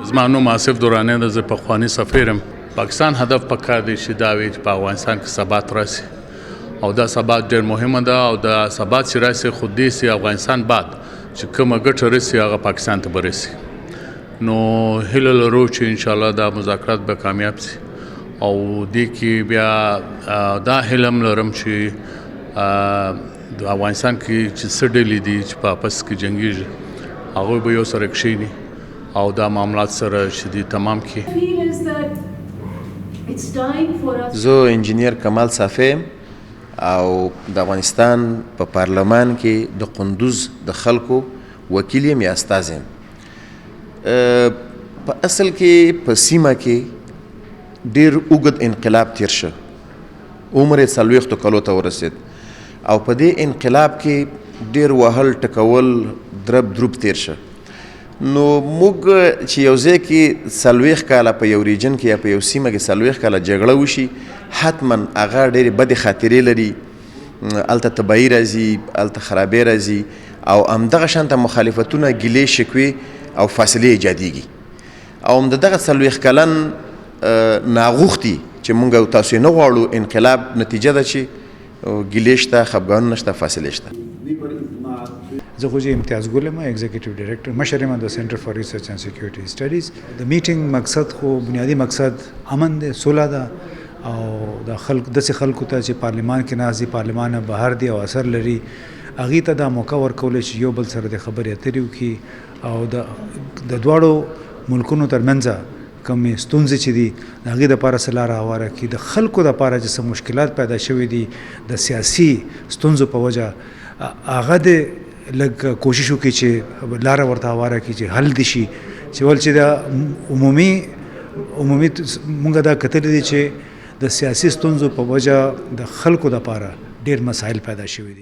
زما نوم آصف دورانی ده. زه پخوانی سفیرم. پاکستان هدف پکار دی چې دا وي چې په افغانستان کې ثبات راسي او دا ثبات ډېر مهمه ده او دا ثبات چې راسي خو دې سي افغانستان بعد چې کومه ګټه رسي هغه پاکستان ته به رسي. نو هیله لرو چې انشاءالله دا مذاکرات به کامیاب سي او دې کې بیا دا هیله هم لرم چې د افغانستان کې چې څه ډلې دي چې په اپس کې جنګېږي هغوی به یو سره کښېني او دا معاملات سره چې دي تمام کړي. زه انجینیر کمال صافی او د افغانستان په پارلمان کې د قندوز د خلکو وکیل یم یا استازی یم. په اصل کې په سیمه کې ډېر اوږد انقلاب تیر شه، عمر یې 40 کالو ته ورسېد او په دې انقلاب کې ډېر وهل ټکول درب دروب تیر شه. نو موږ چې یو ځای کې 40 کاله په یو ریجن کې یا په یو سیمه کې 40 کاله جګړه وشي حتما هغه ډېرې بدې خاطرې لري، هلته تباهي راځي، هلته خرابۍ راځي او همدغه شانته مخالفتونه ګیلې شکوې او فاصلې ایجادېږي او همدغه 40 کلن ناغوښتي چې موږ او تاسو نه غواړو انقلاب نتیجه ده چې ګیلې شته، خفګانونه شته، فاصلې شته. زه خو چې امتیاز ګل یم، ایگزیکټیو ډایرکټر مشر یم د سنټر فار ریسرچ اینڈ سکیورټي سټډیز. د میټینګ مقصد خو بنیادی مقصد امن دی، سوله ده او د خلک داسې خلکو ته چې پارلمان کې ناست دي، پارلمان بهر دی او اثر لري، هغې ته دا موقع ورکولی چې یو بل سره د خبرې اترې وکړي او د دواړو ملکونو ترمنځ کومې ستونزې چې دي د هغې دپاره څه لاره هواره کړي. د خلکو دپاره چې څه مشکلات پیدا شوي دي د سیاسي ستونزو په وجه هغه د لږ کوشش وکړي چې لاره ورته هواره کړي چې حل دي شي. چې ول چې دا عمومي موږ دا کتلي دي چې د سیاسي ستونزو په وجه د خلکو دپاره ډېر مسایل پیدا شوي دي.